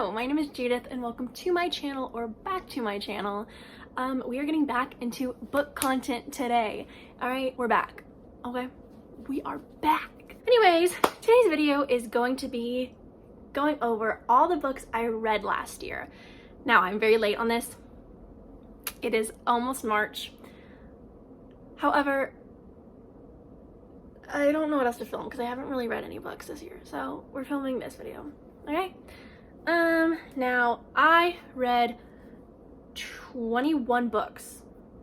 Hello, my name is Judith and welcome to my channel, or back to my channel. We are getting back into book content today. Alright, we're back. Okay, we are back. Anyways, today's video is going to be going over all the books I read last year. Now, I'm very late on this. It is almost March. However, I don't know what else to film because I haven't really read any books this year, so we're filming this video. Okay? Now I read 21 books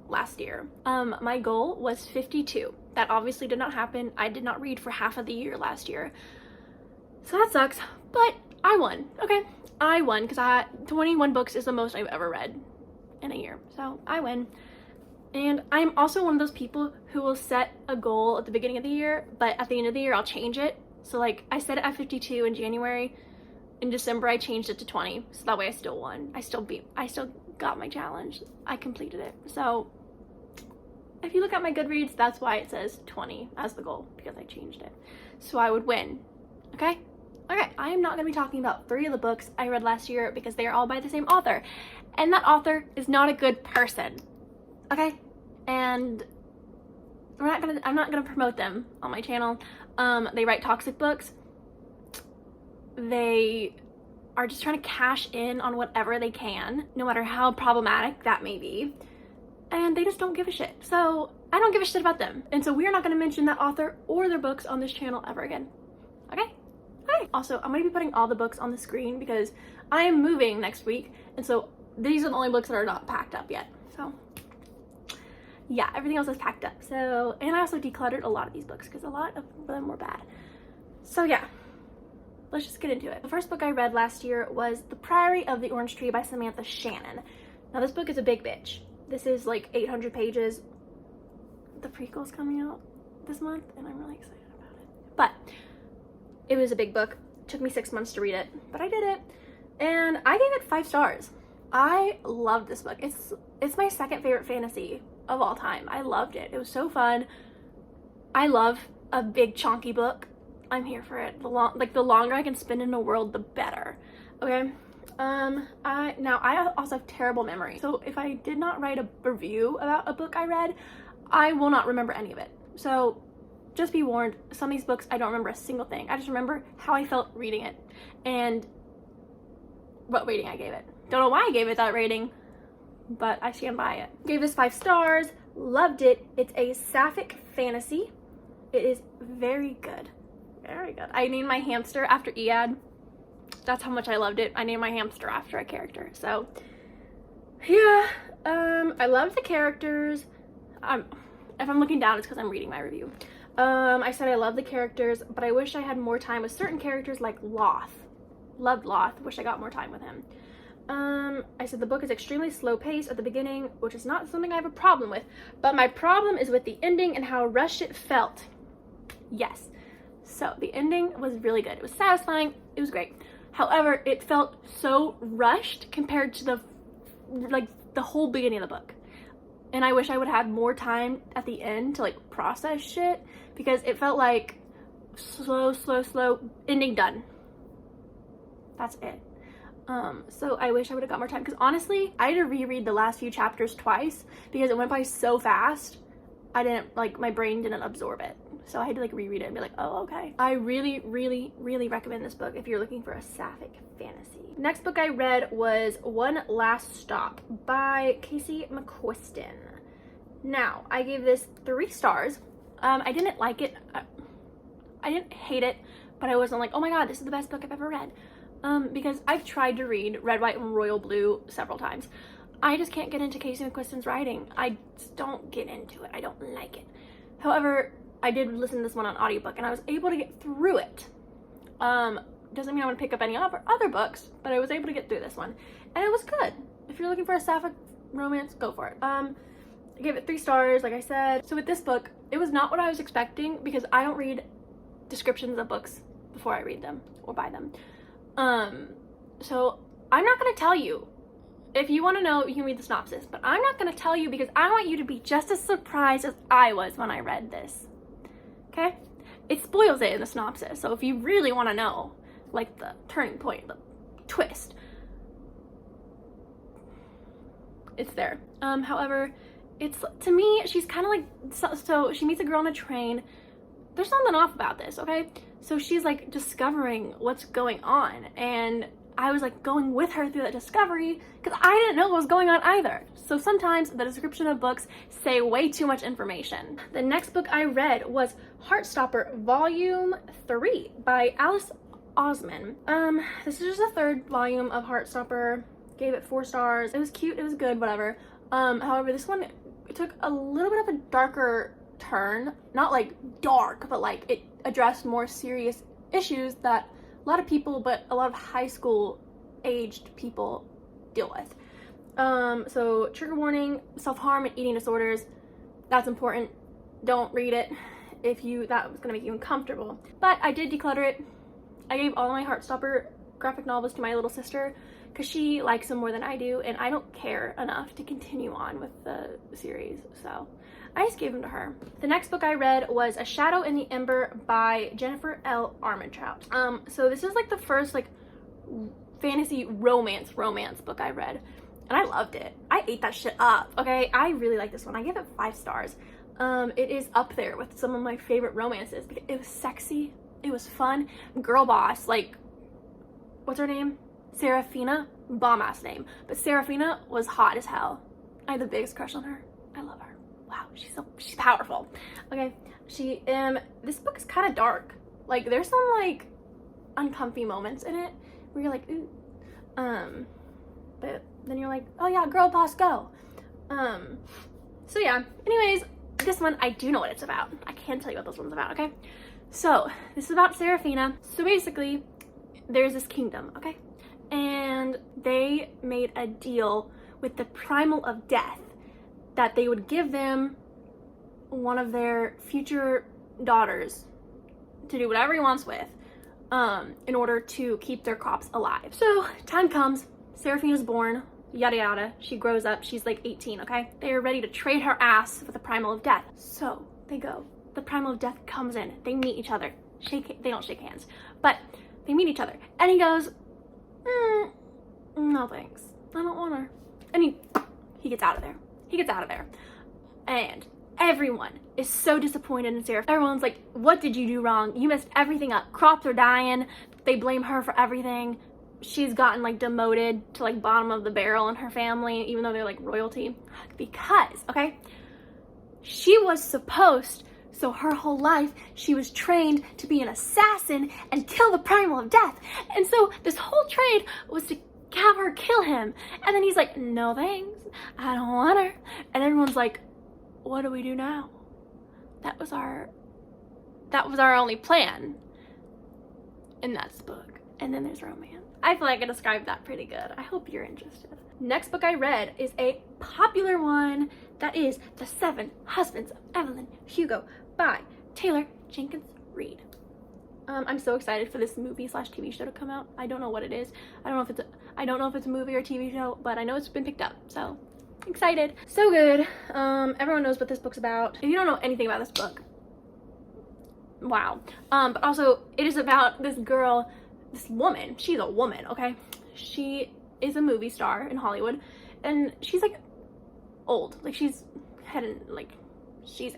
last year. My goal was 52. That obviously did not happen. I did not read for half of the year last year. So that sucks, but I won. Okay, I won because 21 books is the most I've ever read in a year. So I win. And I'm also one of those people who will set a goal at the beginning of the year, but at the end of the year I'll change it. So like I set it at 52 in January. In December I changed it to 20, so that way I still won. I still got my challenge. I completed it. So if you look at my Goodreads, that's why it says 20 as the goal, because I changed it. So I would win. Okay? Okay, I am not going to be talking about 3 of the books I read last year because they are all by the same author. And that author is not a good person. Okay? And I'm not gonna promote them on my channel. They write toxic books. They are just trying to cash in on whatever they can, no matter how problematic that may be. And they just don't give a shit. So I don't give a shit about them. And so we're not gonna mention that author or their books on this channel ever again. Okay? Okay. Also, I'm gonna be putting all the books on the screen because I am moving next week. And so these are the only books that are not packed up yet. So yeah, everything else is packed up. So, and I also decluttered a lot of these books because a lot of them were bad. So yeah, let's just get into it. The first book I read last year was The Priory of the Orange Tree by Samantha Shannon. Now this book is a big bitch. This is like 800 pages. The prequel's coming out this month and I'm really excited about it. But it was a big book. It took me 6 months to read it, but I did it. And I gave it 5 stars. I loved this book. It's my second favorite fantasy of all time. I loved it. It was so fun. I love a big chunky book. I'm here for it. The longer I can spend in a world, the better. Okay. I also have terrible memory. So if I did not write a review about a book I read, I will not remember any of it. So just be warned, some of these books I don't remember a single thing. I just remember how I felt reading it and what rating I gave it. Don't know why I gave it that rating, but I stand by it. Gave this 5 stars, loved it. It's a sapphic fantasy. It is very good, very good. I named my hamster after Iad. That's how much I loved it. I named my hamster after a character. So yeah, I love the characters. If I'm looking down, it's because I'm reading my review. I said I love the characters, but I wish I had more time with certain characters like Loth. Loved Loth, wish I got more time with him. I said the book is extremely slow paced at the beginning, which is not something I have a problem with, but my problem is with the ending and how rushed it felt. Yes. So the ending was really good. It was satisfying. It was great. However, it felt so rushed compared to the whole beginning of the book. And I wish I would have had more time at the end to like process shit because it felt like slow, ending done. That's it. So I wish I would have got more time because honestly, I had to reread the last few chapters twice because it went by so fast. My brain didn't absorb it. So I had to like reread it and be like, oh, okay. I really, really, really recommend this book if you're looking for a sapphic fantasy. Next book I read was One Last Stop by Casey McQuiston. Now, I gave this 3 stars. I didn't like it. I didn't hate it, but I wasn't like, oh my god, this is the best book I've ever read. Because I've tried to read Red, White, and Royal Blue several times. I just can't get into Casey McQuiston's writing. I just don't get into it. I don't like it. However, I did listen to this one on audiobook and I was able to get through it. Doesn't mean I want to pick up any other books, but I was able to get through this one. And it was good. If you're looking for a sapphic romance, go for it. I gave it 3 stars, like I said. So with this book, it was not what I was expecting because I don't read descriptions of books before I read them or buy them. So I'm not going to tell you. If you want to know, you can read the synopsis, but I'm not going to tell you because I want you to be just as surprised as I was when I read this. Okay? It spoils it in the synopsis, so if you really want to know, like the turning point, the twist, it's there. However, it's, to me, she's kind of like, so she meets a girl on a train. There's something off about this, okay? So she's like discovering what's going on, and I was like going with her through that discovery because I didn't know what was going on either. So sometimes the description of books say way too much information. The next book I read was Heartstopper Volume 3 by Alice Osman. This is just the third volume of Heartstopper. Gave it 4 stars. It was cute, it was good, whatever. However, this one, it took a little bit of a darker turn. Not like dark, but like it addressed more serious issues that a lot of people, but a lot of high school aged people deal with. So trigger warning, self-harm and eating disorders. That's important. Don't read it if that was gonna make you uncomfortable. But I did declutter it. I gave all my Heartstopper graphic novels to my little sister because she likes them more than I do, and I don't care enough to continue on with the series, so I just gave them to her. The next book I read was A Shadow in the Ember by Jennifer L. Armentrout. So this is like the first like fantasy romance book I read, and I loved it. I ate that shit up, okay? I really like this one. I give it 5 stars. It is up there with some of my favorite romances because it was sexy, it was fun. Girl boss, like, what's her name? Serafina? Bomb ass name. But Serafina was hot as hell. I had the biggest crush on her. I love her. Wow, she's powerful. Okay, this book is kind of dark. Like, there's some like uncomfy moments in it where you're like, ooh. But then you're like, oh yeah, girl boss, go. So yeah, anyways, this one, I do know what it's about. I can tell you what this one's about, okay? So, this is about Serafina. So basically, there's this kingdom, okay? And they made a deal with the Primal of Death that they would give them one of their future daughters to do whatever he wants with, in order to keep their crops alive. So, time comes, Serafina's born, yada yada, she grows up, she's like 18, okay? They are ready to trade her ass for the Primal of Death. So, they go. The Primal of Death comes in, they meet each other. They don't shake hands, but they meet each other. And he goes, no thanks, I don't want her. And he gets out of there. He gets out of there. And everyone is so disappointed in Seraph. Everyone's like, what did you do wrong? You messed everything up. Crops are dying. They blame her for everything. She's gotten like demoted to like bottom of the barrel in her family, even though they're like royalty. Because, okay, she was supposed, so her whole life, she was trained to be an assassin and kill the Primal of Death. And so this whole trade was to have her kill him. And then he's like, no thanks, I don't want her. And everyone's like, what do we do now? That was our only plan. And that's the book. And then there's romance. I feel like I described that pretty good. I hope you're interested. Next book I read is a popular one, that is The 7 Husbands of Evelyn Hugo by Taylor Jenkins Reid. I'm so excited for this movie / TV show to come out. I don't know what it is. I don't know if it's a movie or a TV show, but I know it's been picked up, so excited. So good. Everyone knows what this book's about. If you don't know anything about this book, wow. But also it is about this girl, this woman. She's a woman, okay? She is a movie star in Hollywood, and she's like old. Like she's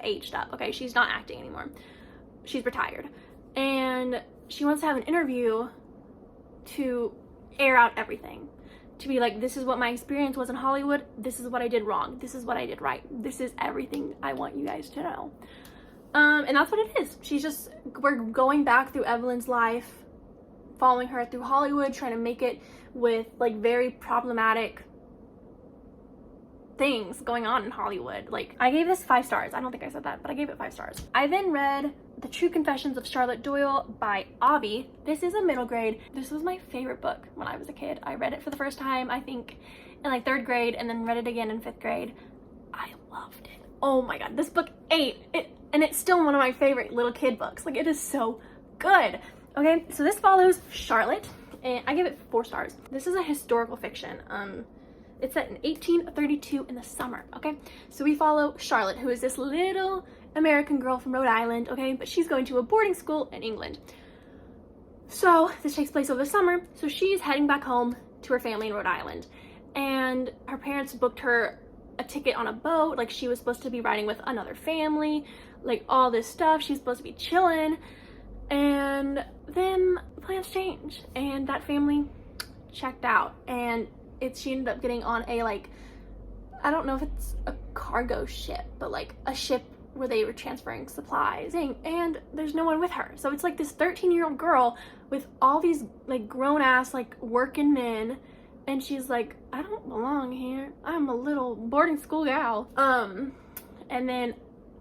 aged up, okay? She's not acting anymore. She's retired. And she wants to have an interview to air out everything. To be like, this is what my experience was in Hollywood. This is what I did wrong. This is what I did right. This is everything I want you guys to know. And that's what it is. We're going back through Evelyn's life, following her through Hollywood, trying to make it with like very problematic things going on in Hollywood. Like, I gave this 5 stars. I don't think I said that, but I gave it 5 stars. I then read The True Confessions of Charlotte Doyle by Avi. This is a middle grade. This was my favorite book when I was a kid. I read it for the first time, I think, in like 3rd grade, and then read it again in 5th grade. I loved it. Oh my god, this book ate it, and it's still one of my favorite little kid books. Like, it is so good. Okay, so this follows Charlotte, and I give it 4 stars. This is a historical fiction. It's set in 1832 in the summer, okay? So we follow Charlotte, who is this little American girl from Rhode Island, okay? But she's going to a boarding school in England. So this takes place over the summer, so she's heading back home to her family in Rhode Island. and her parents booked her a ticket on a boat. Like, she was supposed to be riding with another family, like all this stuff. She's supposed to be chilling, and then plans change, and that family checked out, and she ended up getting on a, like, I don't know if it's a cargo ship, but like a ship where they were transferring supplies, and there's no one with her. So it's like this 13-year-old girl with all these like grown-ass like working men, and she's like, I don't belong here. I'm a little boarding school gal. And then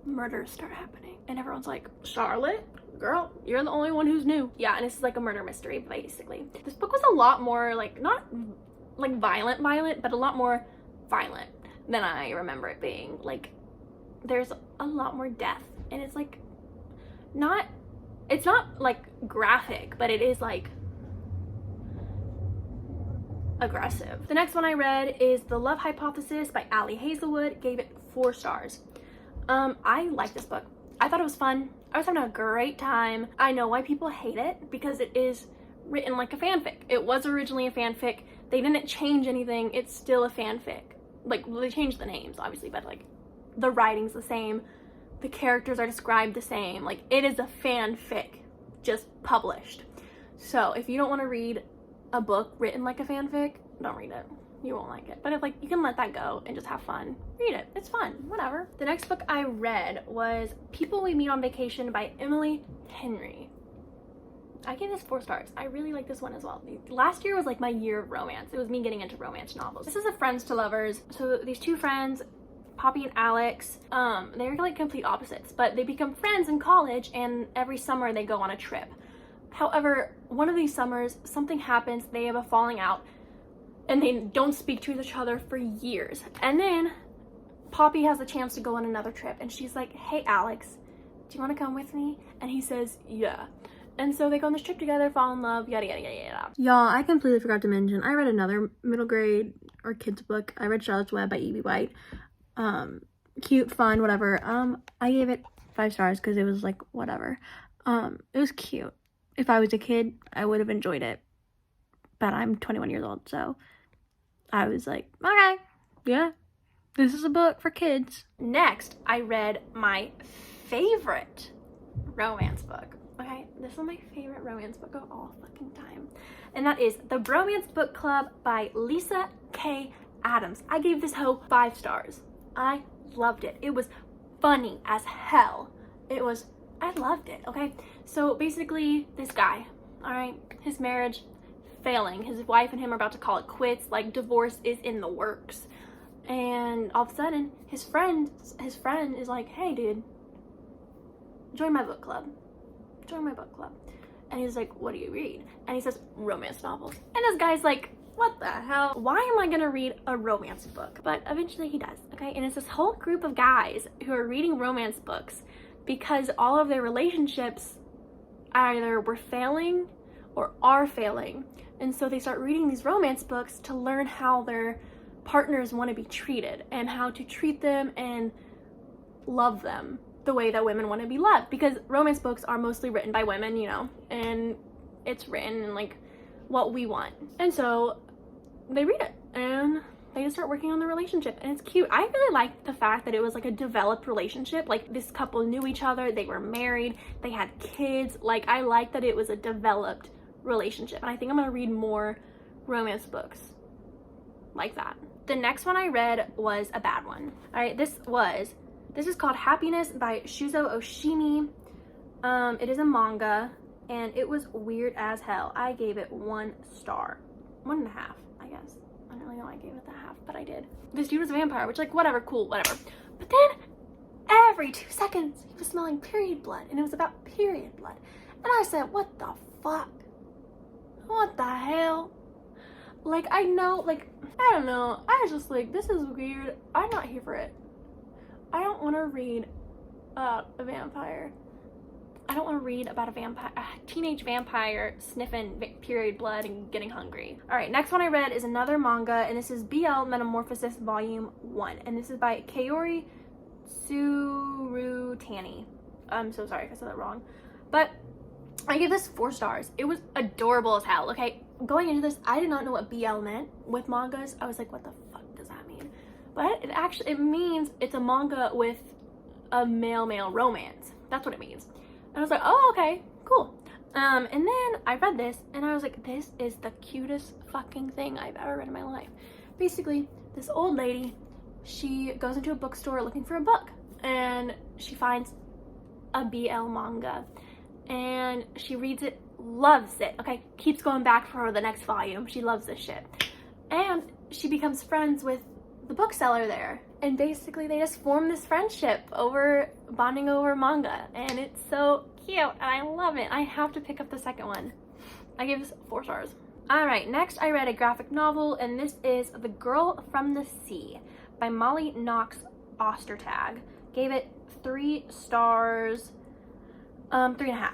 murders start happening, and everyone's like, Charlotte, girl, you're the only one who's new. Yeah, and this is like a murder mystery, basically. This book was a lot more like, not like violent, but a lot more violent than I remember it being. Like, there's a lot more death, and it's like it's not like graphic, but it is like aggressive. The next one I read is The Love Hypothesis by Ali Hazelwood. Gave it 4 stars. I like this book. I thought it was fun. I was having a great time. I know why people hate it, because it is written like a fanfic. It was originally a fanfic. They didn't change anything. It's still a fanfic. Like, well, they changed the names, obviously, but like the writing's the same. The characters are described the same. Like, it is a fanfic, just published. So if you don't want to read a book written like a fanfic, don't read it. You won't like it. But if, like, you can let that go and just have fun, read it. It's fun, whatever. The next book I read was People We Meet on Vacation by Emily Henry. I gave this 4 stars. I really like this one as well. Last year was like my year of romance. It was me getting into romance novels. This is a friends to lovers. So these 2 friends, Poppy and Alex, they're like complete opposites, but they become friends in college, and every summer they go on a trip. However, one of these summers, something happens, they have a falling out, and they don't speak to each other for years. And then Poppy has a chance to go on another trip, and she's like, hey Alex, do you want to come with me? And he says, yeah. And so they go on this trip together, fall in love, yada yada yada yada. Y'all, I completely forgot to mention, I read another middle grade or kids book. I read Charlotte's Web by E.B. White. Cute, fun, whatever. I gave it 5 stars because it was like, whatever. It was cute. If I was a kid, I would have enjoyed it. But I'm 21 years old, so I was like, okay, yeah, this is a book for kids. Next, I read my favorite romance book. Okay, this is my favorite romance book of all fucking time. And that is The Bromance Book Club by Lisa K. Adams. I gave this hoe 5 stars. I loved it. It was funny as hell. I loved it, okay? So basically, this guy, all right, his marriage failing. His wife and him are about to call it quits. Like, divorce is in the works. And all of a sudden, his friend is like, hey, dude, join my book club. Join my book club. And he's like, what do you read? And he says, romance novels. And this guy's like, what the hell? Why am I gonna read a romance book? But eventually he does, okay? And it's this whole group of guys who are reading romance books because all of their relationships either were failing or are failing. And so they start reading these romance books to learn how their partners want to be treated and how to treat them and love them the way that women want to be loved, because romance books are mostly written by women, you know, and it's written in like what we want. And so they read it and they just start working on the relationship, and it's cute. I really liked the fact that it was like a developed relationship. Like, this couple knew each other, they were married, they had kids. Like, I like that it was a developed relationship, and I think I'm gonna read more romance books like that. The next one I read was a bad one. All right, this is called Happiness by Shuzo Oshimi. It is a manga, and it was weird as hell. I gave it 1 star, 1.5, I guess. I don't really know why I gave it the half, but I did. This dude was a vampire, which, like, whatever, cool, whatever. But then every 2 seconds he was smelling period blood, and it was about period blood. And I said, what the fuck? What the hell? Like, I know, like, I don't know. I was just like, this is weird. I'm not here for it. I don't want to read a vampire. I don't want to read about a teenage vampire sniffing period blood and getting hungry. All right, next one I read is another manga, and this is BL Metamorphosis Volume 1, and this is by Kaori Tsurutani. I'm so sorry if I said that wrong, but I gave this 4 stars. It was adorable as hell, okay? going into this, I did not know what BL meant with mangas. I was like, what the fuck does that mean? But it means it's a manga with a male romance. That's what it means. And I was like, oh, okay, cool. And then I read this and I was like, this is the cutest fucking thing I've ever read in my life. Basically, this old lady, she goes into a bookstore looking for a book and she finds a BL manga and she reads it, loves it, okay? Keeps going back for the next volume. She loves this shit. And she becomes friends with the bookseller there. And basically they just form this friendship bonding over manga. And it's so cute and I love it. I have to pick up the second one. I give this 4 stars. Alright, next I read a graphic novel and this is The Girl from the Sea by Molly Knox Ostertag. Gave it 3 stars, 3.5.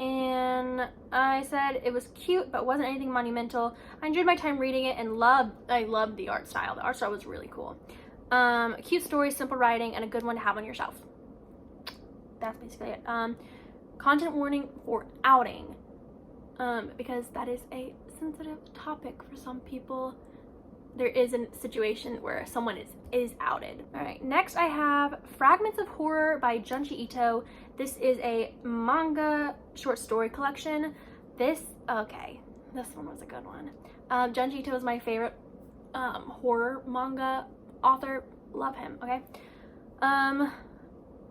And I said it was cute but wasn't anything monumental. I enjoyed my time reading it and I loved the art style. The art style was really cool. Cute story, simple writing, and a good one to have on your shelf. That's basically it. Content warning for outing, because that is a sensitive topic for some people. There is a situation where someone is outed. All right, next I have Fragments of Horror by Junji Ito. This is a manga short story collection. This one was a good one. Junji Ito is my favorite horror manga author. Love him, okay?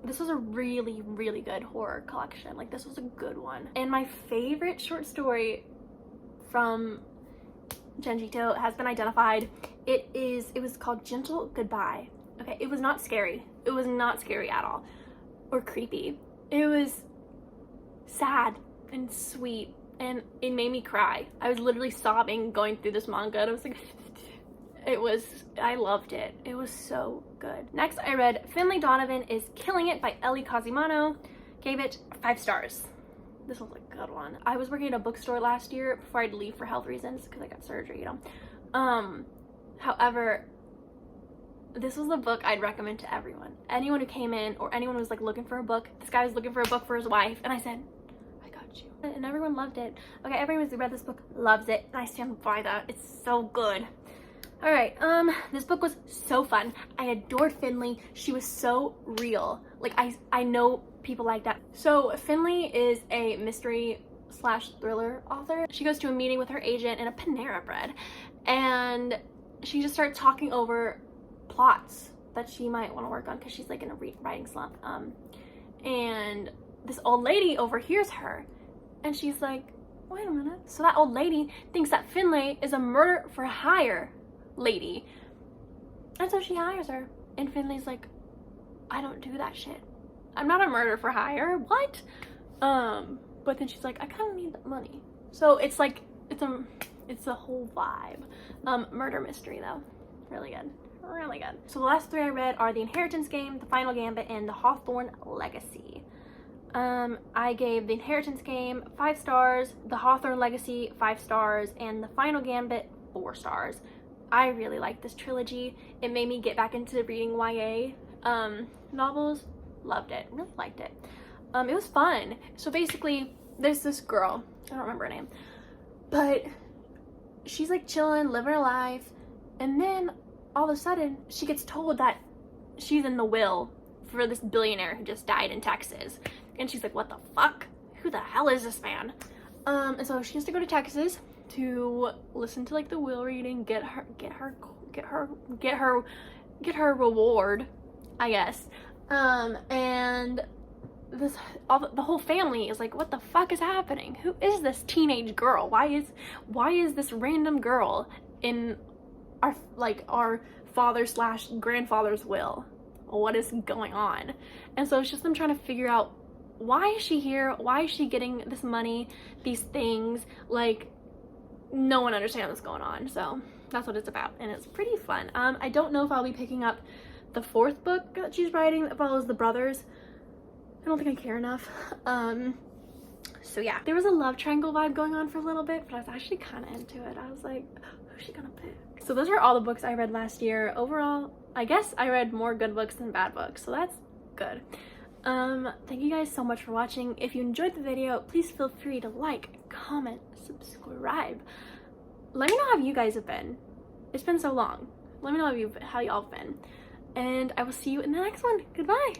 This was a really, really good horror collection. Like, this was a good one. And my favorite short story from Junji Ito has been identified. It was called Gentle Goodbye. Okay, it was not scary. It was not scary at all. Or creepy. It was sad and sweet and it made me cry. I was literally sobbing going through this manga and I was like, I loved it. It was so good. Next I read Finlay Donovan is Killing It by Ellie Cosimono. Gave it 5 stars. This was a good one. I was working at a bookstore last year before I had to leave for health reasons because I got surgery, you know. However, this was a book I'd recommend to everyone. Anyone who came in or anyone who was like looking for a book. This guy was looking for a book for his wife and I said, I got you. And everyone loved it. Okay, everyone who's read this book loves it and I stand by that. It's so good. All right, this book was so fun. I adored Finlay. She was so real. Like, I know people like that. So Finlay is a mystery / thriller author. She goes to a meeting with her agent in a Panera Bread and she just starts talking over plots that she might want to work on because she's like in a writing slump. And this old lady overhears her and she's like, wait a minute. So that old lady thinks that Finlay is a murder for hire lady. And so she hires her. And Finlay's like, I don't do that shit. I'm not a murder for hire. What? But then she's like, I kind of need the money. So it's like, it's a whole vibe. Murder mystery though. Really good. Really good. So the last 3 I read are The Inheritance Game, The Final Gambit, and The Hawthorne Legacy. I gave The Inheritance Game 5 stars, The Hawthorne Legacy 5 stars, and The Final Gambit 4 stars. I really liked this trilogy. It made me get back into reading YA novels. Loved it. Really liked it. It was fun. So basically, there's this girl. I don't remember her name. But she's like chilling, living her life. And then all of a sudden, she gets told that she's in the will for this billionaire who just died in Texas. And she's like, what the fuck? Who the hell is this man? And so she has to go to Texas to listen to like the will reading, get her reward, I guess. And the whole family is like, what the fuck is happening? Who is this teenage girl? Why is this random girl in our father / grandfather's will? What is going on? And so it's just them trying to figure out, why is she here? Why is she getting this money, these things? Like, no one understands what's going on. So that's what it's about, and it's pretty fun. I don't know if I'll be picking up the 4th book that she's writing that follows the brothers. I don't think I care enough. So yeah, there was a love triangle vibe going on for a little bit, but I was actually kind of into it. I was like, who's she gonna pick? So those are all the books I read last year. Overall, I guess I read more good books than bad books, so that's good. Thank you guys so much for watching. If you enjoyed the video, please feel free to like, comment, subscribe. let me know how you guys have been. It's been so long. Let me know how y'all have been. And I will see you in the next one. Goodbye.